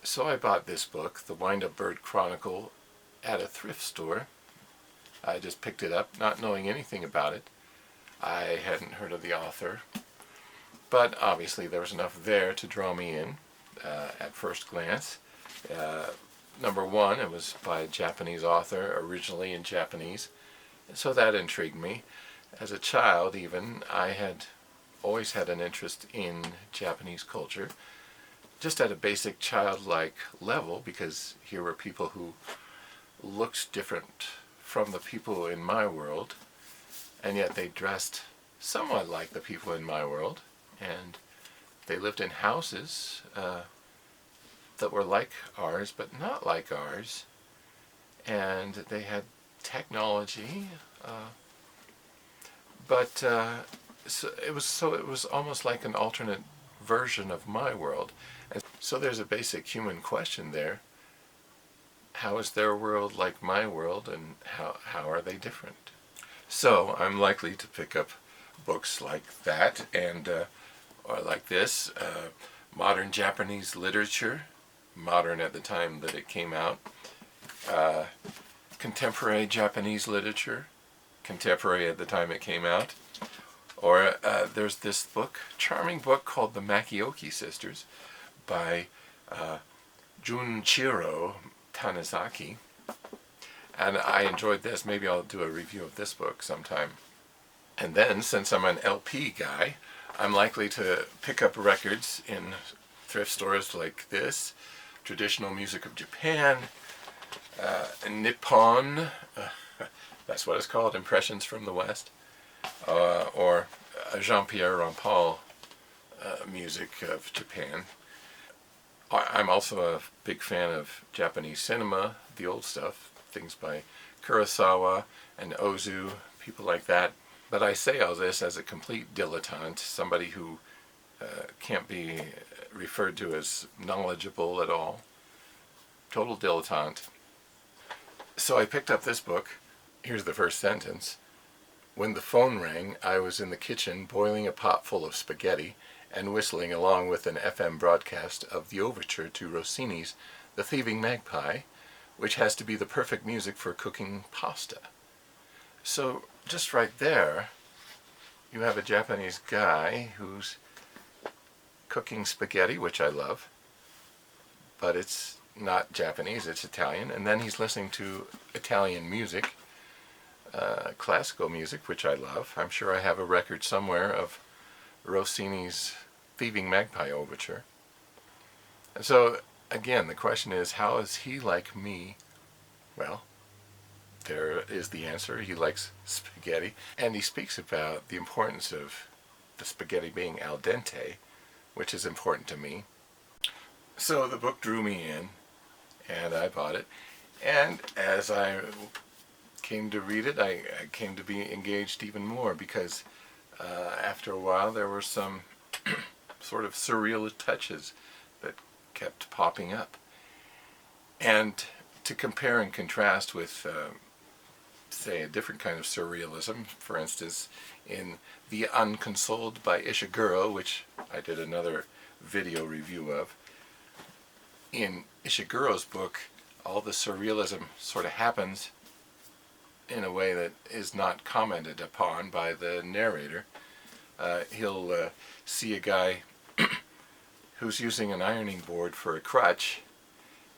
So I bought this book, The Wind-Up Bird Chronicle, at a thrift store. I just picked it up, not knowing anything about it. I hadn't heard of the author, but obviously there was enough there to draw me in at first glance. Number one, it was by a Japanese author, originally in Japanese, so that intrigued me. As a child even, I had always had an interest in Japanese culture, just at a basic childlike level, because here were people who looked different from the people in my world, and yet they dressed somewhat like the people in my world, and they lived in houses that were like ours, but not like ours, and they had technology, but it was almost like an alternate version of my world. And so there's a basic human question there. How is their world like my world, and how are they different? So I'm likely to pick up books like that, and or like this, modern Japanese literature, modern at the time that it came out, contemporary Japanese literature, contemporary at the time it came out, or there's this book, charming book called The Makioki Sisters by Junichiro Tanizaki, and I enjoyed this. Maybe I'll do a review of this book sometime. And then, since I'm an LP guy, I'm likely to pick up records in thrift stores like this, Traditional Music of Japan, Nippon, that's what it's called, Impressions from the West, or Jean-Pierre Rampal music of Japan. I'm also a big fan of Japanese cinema, the old stuff, things by Kurosawa and Ozu, people like that. But I say all this as a complete dilettante, somebody who can't be referred to as knowledgeable at all. Total dilettante. So I picked up this book. Here's the first sentence. When the phone rang, I was in the kitchen boiling a pot full of spaghetti and whistling along with an FM broadcast of the overture to Rossini's The Thieving Magpie, which has to be the perfect music for cooking pasta. So just right there, you have a Japanese guy who's cooking spaghetti, which I love, but it's not Japanese, it's Italian, and then he's listening to Italian music, classical music, which I love. I'm sure I have a record somewhere of Rossini's Thieving Magpie Overture. And so, again, the question is, how is he like me? Well, there is the answer. He likes spaghetti, and he speaks about the importance of the spaghetti being al dente, which is important to me. So the book drew me in, and I bought it, and as I came to read it, I came to be engaged even more, because after a while there were some sort of surreal touches that kept popping up. And to compare and contrast with, say, a different kind of surrealism, for instance, in The Unconsoled by Ishiguro, which I did another video review of, in Ishiguro's book, all the surrealism sort of happens in a way that is not commented upon by the narrator. He'll see a guy who's using an ironing board for a crutch,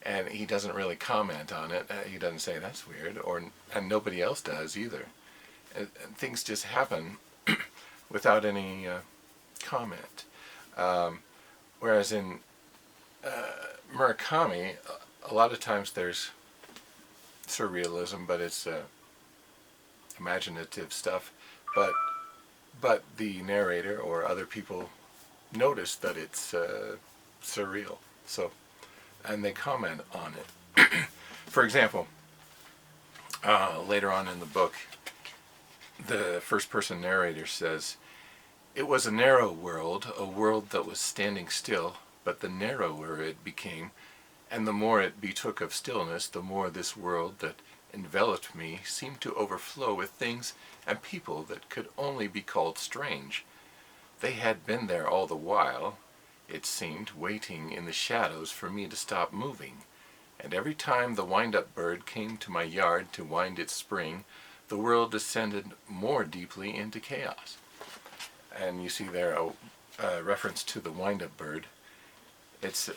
and he doesn't really comment on it. He doesn't say, that's weird, and nobody else does either. And things just happen without any comment. Whereas in Murakami, a lot of times there's surrealism, but it's imaginative stuff. But the narrator or other people notice that it's surreal. So, and they comment on it. For example, later on in the book, the first-person narrator says, "It was a narrow world, a world that was standing still, but the narrower it became, and the more it betook of stillness, the more this world that enveloped me seemed to overflow with things and people that could only be called strange. They had been there all the while, it seemed, waiting in the shadows for me to stop moving. And every time the wind-up bird came to my yard to wind its spring, the world descended more deeply into chaos. And you see there a reference to the wind-up bird. It's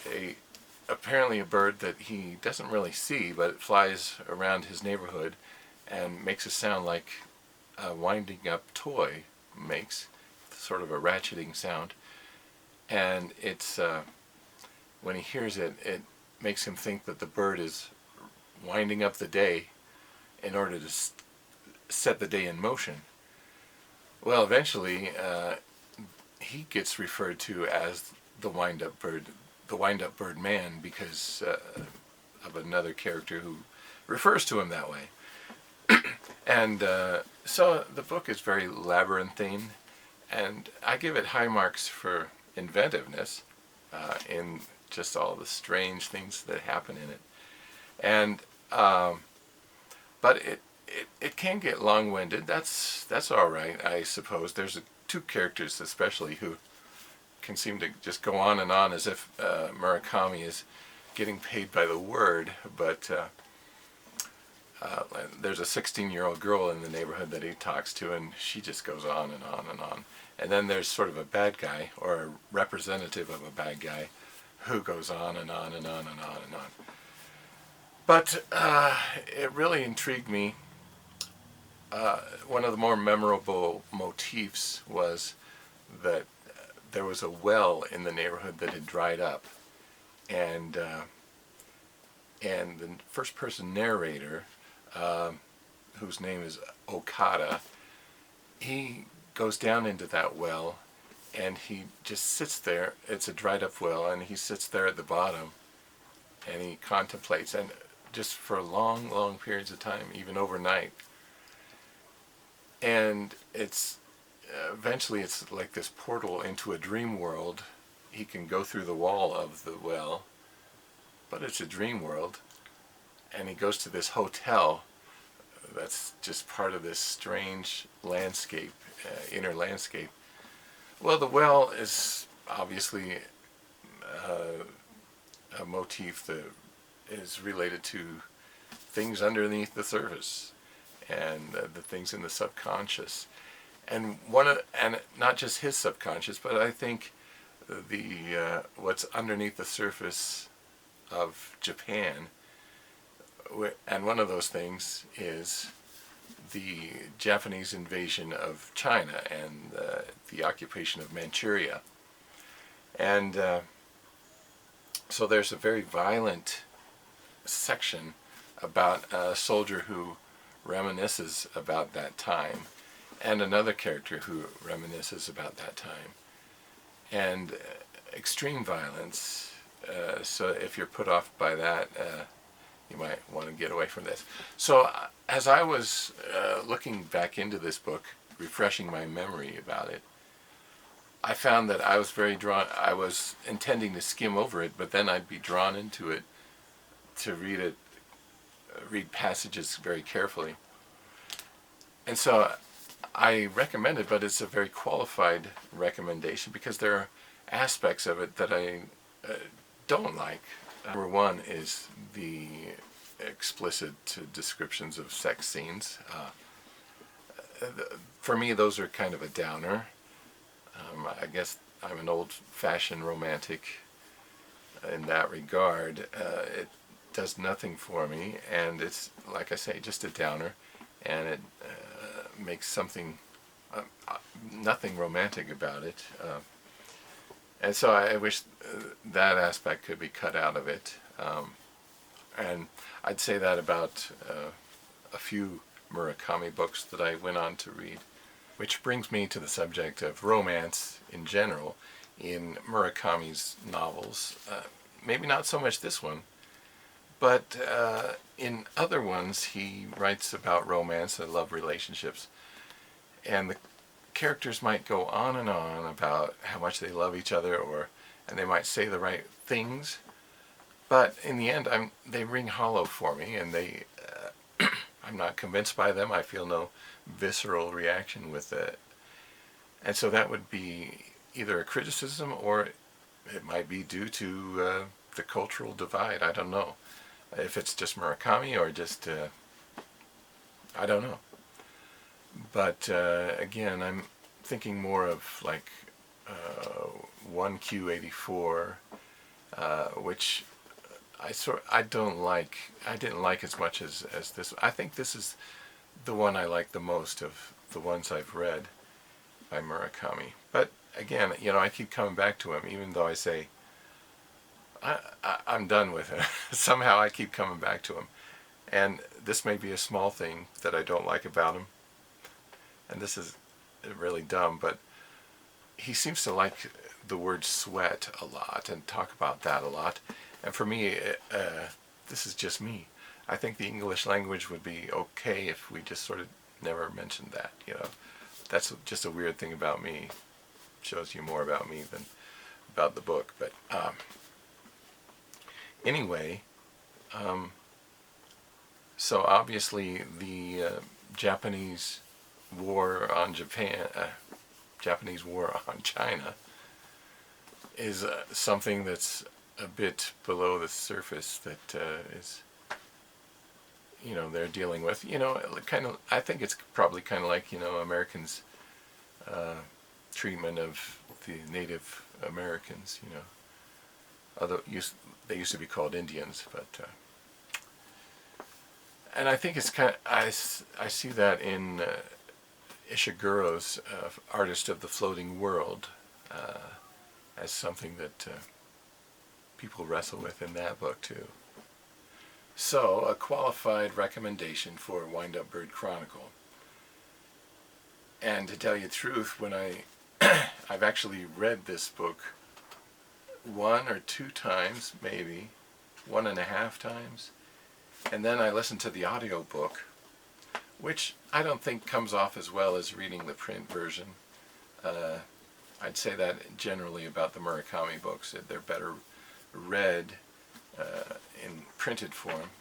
apparently a bird that he doesn't really see, but it flies around his neighborhood and makes a sound like a winding up toy makes, sort of a ratcheting sound. And it's when he hears it, it makes him think that the bird is winding up the day in order to set the day in motion. Well, eventually he gets referred to as the wind-up bird man, because of another character who refers to him that way. And so the book is very labyrinthine, and I give it high marks for inventiveness in just all the strange things that happen in it. And but it can get long-winded. That's all right, I suppose. There's two characters especially who can seem to just go on and on as if Murakami is getting paid by the word, but there's a 16-year-old girl in the neighborhood that he talks to, and she just goes on and on and on. And then there's sort of a bad guy, or a representative of a bad guy, who goes on and on and on and on and on. But it really intrigued me. One of the more memorable motifs was that there was a well in the neighborhood that had dried up, and the first-person narrator, whose name is Okada, he goes down into that well, and he just sits there. It's a dried-up well, and he sits there at the bottom, and he contemplates, and just for long, long periods of time, even overnight. And it's eventually it's like this portal into a dream world. He can go through the wall of the well, but it's a dream world. And he goes to this hotel that's just part of this strange landscape, inner landscape. Well, the well is obviously a motif that is related to things underneath the surface, and the things in the subconscious, and not just his subconscious, but I think the what's underneath the surface of Japan, and one of those things is the Japanese invasion of China and the occupation of Manchuria. And so there's a very violent section about a soldier who reminisces about that time, and another character who reminisces about that time, and extreme violence. So if you're put off by that, you might want to get away from this. So as I was looking back into this book, refreshing my memory about it, I found that I was very drawn. I was intending to skim over it, but then I'd be drawn into it to read passages very carefully. And so I recommend it, but it's a very qualified recommendation because there are aspects of it that I don't like. Number one is the explicit descriptions of sex scenes. For me, those are kind of a downer. I guess I'm an old-fashioned romantic in that regard. It does nothing for me, and it's, like I say, just a downer, and it makes nothing romantic about it. And so I wish that aspect could be cut out of it. And I'd say that about a few Murakami books that I went on to read. Which brings me to the subject of romance in general in Murakami's novels. Maybe not so much this one, but in other ones he writes about romance and love relationships. And the characters might go on and on about how much they love each other, and they might say the right things, but in the end they ring hollow for me, and I'm not convinced by them. I feel no visceral reaction with it. And so that would be either a criticism or it might be due to the cultural divide. I don't know if it's just Murakami or just I don't know. But again, I'm thinking more of like 1Q84, which I don't like. I didn't like as much as this. I think this is the one I like the most of the ones I've read by Murakami. But again, I keep coming back to him, even though I say I'm done with it. Somehow I keep coming back to him. And this may be a small thing that I don't like about him. And this is really dumb, but he seems to like the word sweat a lot and talk about that a lot. And for me, this is just me. I think the English language would be okay if we just sort of never mentioned that. That's just a weird thing about me. Shows you more about me than about the book. But anyway, so obviously the Japanese war on Japanese war on China is something that's a bit below the surface that is, they're dealing with. Kind of. I think it's probably kind of like Americans' treatment of the Native Americans. Although they used to be called Indians, but and I think it's kind of I see that in Ishiguro's Artist of the Floating World as something that people wrestle with in that book too. So, a qualified recommendation for Wind Up Bird Chronicle. And to tell you the truth, when I've actually read this book 1 or 2 times, maybe 1.5 times, and then I listened to the audio book, which I don't think comes off as well as reading the print version. I'd say that generally about the Murakami books, that they're better read in printed form,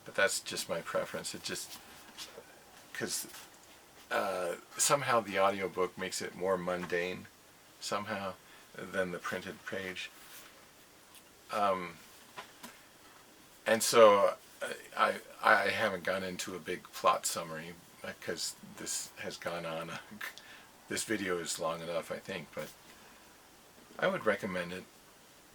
but that's just my preference. It just because somehow the audiobook makes it more mundane somehow than the printed page, and so I haven't gone into a big plot summary because this has gone on. This video is long enough, I think, but I would recommend it.